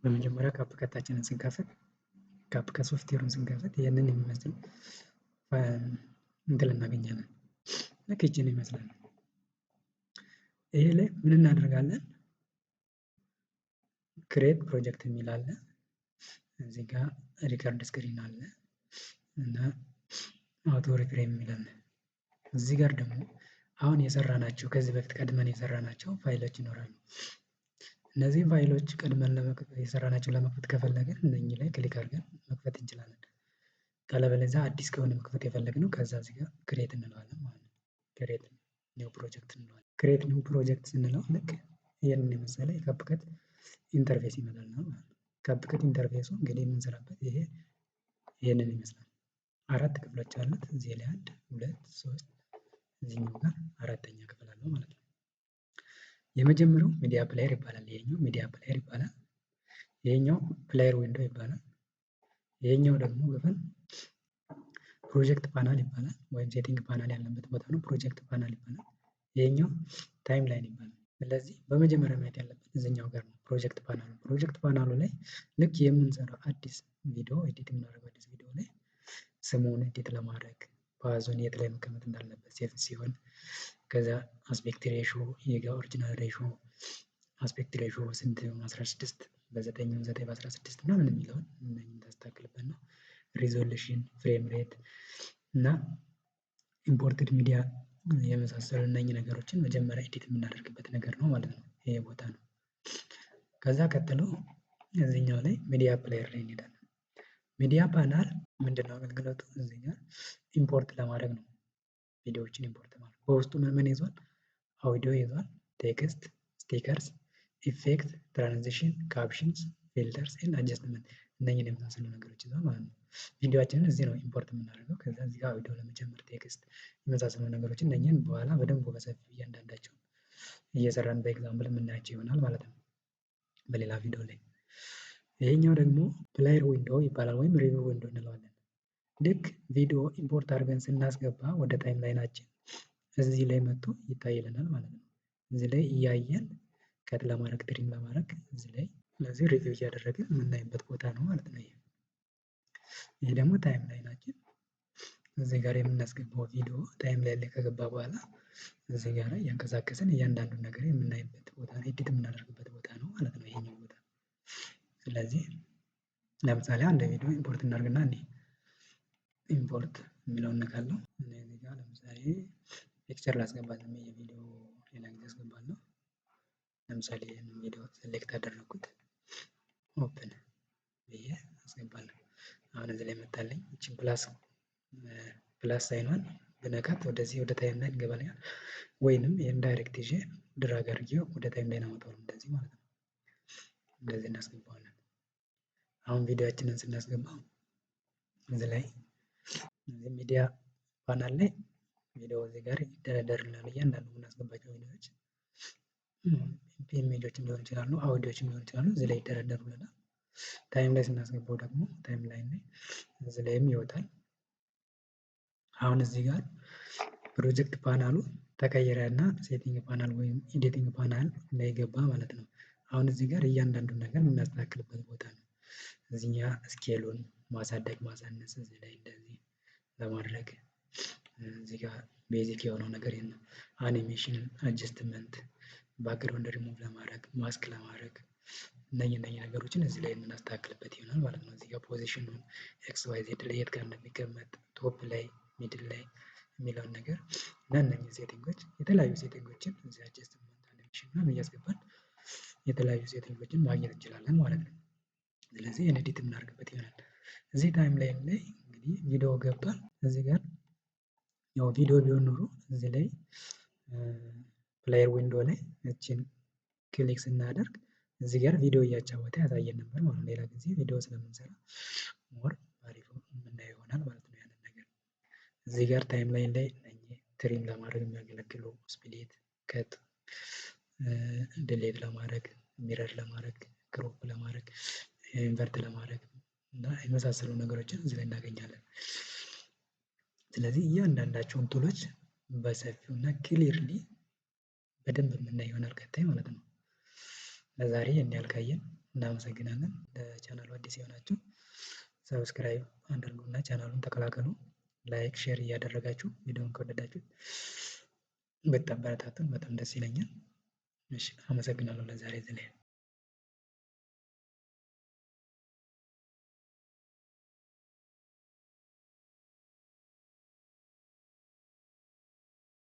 በመጀመሪያ ካፕከታችንን ስንከፍት ካፕከት ሶፍትዌሩን ስንከፍት ይህንን የሚመስል እንትን እናገኛለን። ልክ ይህችን ይመስላል። ይሄ ላይ ምን እናደርጋለን? ክሬት ፕሮጀክት የሚል አለ። እዚህ ጋር ሪከርድ ስክሪን አለ እና አውቶ ሪፍሬም የሚል አለ። እዚህ ጋር ደግሞ አሁን የሰራናቸው ከዚህ በፊት ቀድመን የሰራናቸው ፋይሎች ይኖራሉ። እነዚህን ፋይሎች ቀድመን የሰራናቸው ለመክፈት ከፈለግን እነኚህ ላይ ክሊክ አድርገን መክፈት እንችላለን። ካለበለዚያ አዲስ ከሆነ መክፈት የፈለግነው ከዛ እዚህ ጋር ክሬት እንለዋለን ማለት ነው። ክሬት ኒው ፕሮጀክት እንለዋለን። ክሬት ኒው ፕሮጀክት ስንለው ልክ ይህንን የመሰለ የካፕከት ኢንተርፌስ ይመጣልናል ማለት ነው። ካፕከት ኢንተርፌሱ እንግዲህ የምንሰራበት ይህንን ይመስላል። 4 ክፍሎች አሉት። እዚህ ላይ 1 2 3 እዚህኛው ጋር 4ኛ ክፍል አለው ማለት ነው። የመጀመሪያው ሚዲያ ፕሌየር ይባላል። ይሄኛው ሚዲያ ፕሌየር ይባላል። ይሄኛው ፕሌየር ዊንዶ ይባላል። ይሄኛው ደግሞ ክፍል ፕሮጀክት ፓናል ይባላል። ወይም ሴቲንግ ፓናል ያለበት ቦታ ነው። ፕሮጀክት ፓናል ይባላል። ይሄኛው ታይም ላይን ይባላል። ስለዚህ በመጀመሪያ ማየት ያለበት እዚህኛው ጋር ነው። ፕሮጀክት ፓናሉ ፕሮጀክት ፓናሉ ላይ ልክ የምንሰራው አዲስ ቪዲዮ ኤዲት የምናደርገው አዲስ ቪዲዮ ላይ ስሙን ኤዲት ለማድረግ ባዙን የት ላይ መቀመጥ እንዳለበት ሴት ሲሆን ከዛ አስፔክት ሬሾ የጋ ኦሪጂናል ሬሾ አስፔክት ሬሾ ስንት 16 በ9 9 በ16 ምናምን የሚለውን እነኝን ታስተካክልበት ነው። ሪዞሉሽን ፍሬም ሬት እና ኢምፖርትድ ሚዲያ የመሳሰሉ እነኚህ ነገሮችን መጀመሪያ ኤዲት የምናደርግበት ነገር ነው ማለት ነው። ይሄ ቦታ ነው። ከዛ ቀጥሎ እዚህኛው ላይ ሚዲያ ፕሌየር ላይ እንሄዳለን። ሚዲያ ፓናል ምንድነው አገልግሎቱ? እዚህ ጋር ኢምፖርት ለማድረግ ነው። ቪዲዮዎችን ኢምፖርት ማለት በውስጡ ምን ይዟል? አውዲዮ ይዟል፣ ቴክስት፣ ስቲከርስ፣ ኢፌክት፣ ትራንዚሽን፣ ካፕሽንስ፣ ፊልተርስ ኤንድ አጀስትመንት እነኝህን የመሳሰሉ ነገሮች ይዟል ማለት ነው። ቪዲዮአችንን እዚህ ነው ኢምፖርት የምናደርገው። ከዛ እዚህ ጋር አውዲዮ ለመጨመር ቴክስት የመሳሰሉ ነገሮችን እነኝህን በኋላ በደንብ በሰፊው እያንዳንዳቸው እየሰራን በኤግዛምፕል የምናያቸው ይሆናል ማለት ነው በሌላ ቪዲዮ ላይ። ይሄኛው ደግሞ ፕሌየር ዊንዶ ይባላል ወይም ሪቪው ዊንዶ እንለዋለን። ልክ ቪዲዮ ኢምፖርት አድርገን ስናስገባ ወደ ታይም ላይናችን እዚህ ላይ መጥቶ ይታይልናል ማለት ነው። እዚህ ላይ እያየን ከት ለማድረግ ትሪም ለማድረግ እዚህ ላይ ስለዚህ ሪቪው እያደረግን የምናይበት ቦታ ነው ማለት ነው። ይሄ ደግሞ ታይም ላይናችን እዚህ ጋር የምናስገባው ቪዲዮ ታይም ላይ ከገባ በኋላ እዚህ ጋር እያንቀሳቀስን እያንዳንዱን ነገር የምናይበት ቦታ ነው፣ ኤዲት የምናደርግበት ቦታ ነው ማለት ነው ይሄኛው ቦታ። ስለዚህ ለምሳሌ አንድ ቪዲዮ ኢምፖርት እናድርግና ኢምፖርት የሚለውን ነካለው። እዚህ ጋር ለምሳሌ ፒክቸር ላስገባ ዝም የቪዲዮ ሌላ ጊዜ አስገባለሁ። ለምሳሌ ይሄንን ቪዲዮ ሴሌክት አደረኩት ኦፕን ብዬ አስገባለሁ። አሁን እዚህ ላይ መጣልኝ። እቺን ፕላስ ሳይኗን ብነካት ወደዚህ ወደ ታይም ላይን ይገባልኛል። ወይንም ይሄን ዳይሬክት ይዤ ድራግ አድርጌው ወደ ታይም ላይን አመጣዋለሁ እንደዚህ ማለት ነው። እንደዚህ እናስገባዋለን። አሁን ቪዲዮአችንን ስናስገባው እዚህ ላይ እዚህ ሚዲያ ፓናል ላይ ቪዲዮ እዚህ ጋር ይደረደርልናል። እያንዳንዱ የምናስገባቸው ቪዲዮዎች ኢሜጆችም ሊሆኑ ይችላሉ፣ አውዲዮችም ሊሆኑ ይችላሉ። እዚህ ላይ ይደረደሩልናል። ታይም ላይ ስናስገባው ደግሞ ታይም ላይን ላይ እዚህ ላይም ይወጣል። አሁን እዚህ ጋር ፕሮጀክት ፓናሉ ተቀየረ እና ሴቲንግ ፓናል ወይም ኤዲቲንግ ፓናል ላይ ገባ ማለት ነው። አሁን እዚህ ጋር እያንዳንዱን ነገር የምናስተካክልበት ቦታ ነው። እዚህኛ ስኬሉን ማሳደግ ማሳነስ እዚህ ላይ እንደዚህ ለማድረግ እዚህ ጋር ቤዚክ የሆነው ነገር ነው። አኒሜሽን፣ አጀስትመንት፣ ባክግራውንድ ሪሙቭ ለማድረግ ማስክ ለማድረግ እነኚህ ነገሮችን እዚህ ላይ የምናስተካክልበት ይሆናል ማለት ነው። እዚህ ጋር ፖዚሽኑን ኤክስ ዋይ ዜድ ላይ የት ጋር እንደሚቀመጥ ቶፕ ላይ ሚድል ላይ የሚለውን ነገር እና እነኚህ ሴቲንጎች የተለያዩ ሴቲንጎችን እዚህ አጀስትመንት አኒሜሽን ምናምን እያስገባን የተለያዩ ሴቲንጎችን ማግኘት እንችላለን ማለት ነው። ስለዚህ ኤዲት የምናደርግበት ይሆናል። እዚህ ታይም ላይን ላይ እንግዲህ ቪዲዮ ገብቷል። እዚህ ጋር ያው ቪዲዮ ቢሆን ኖሮ እዚህ ላይ ፕሌየር ዊንዶ ላይ እችን ክሊክ ስናደርግ እዚህ ጋር ቪዲዮ እያጫወተ ያሳየን ነበር ማለት ነው። ሌላ ጊዜ ቪዲዮ ስለምንሰራ ሞር አሪፍ የምናየው ይሆናል ማለት ነው ያንን ነገር። እዚህ ጋር ታይም ላይን ላይ ትሪም ለማድረግ የሚያገለግሉ ስፕሊት፣ ከት፣ ድሌት ለማድረግ ሚረር ለማድረግ ክሮፕ ለማድረግ ኢንቨርት ለማድረግ እና የመሳሰሉ ነገሮችን እዚህ ላይ እናገኛለን። ስለዚህ እያንዳንዳቸውን ቱሎች በሰፊው እና ክሊርሊ በደንብ የምናይ ይሆናል ቀጣይ ማለት ነው። ለዛሬ ይህን ያህል ካየን እናመሰግናለን። ለቻናሉ አዲስ የሆናችሁ ሰብስክራይብ አድርጉና ቻናሉን ተቀላቀሉ። ላይክ ሼር እያደረጋችሁ ቪዲዮውን ከወደዳችሁት ብታበረታቱን በጣም ደስ ይለኛል። እሺ አመሰግናለሁ። ለዛሬ እዚህ ላይ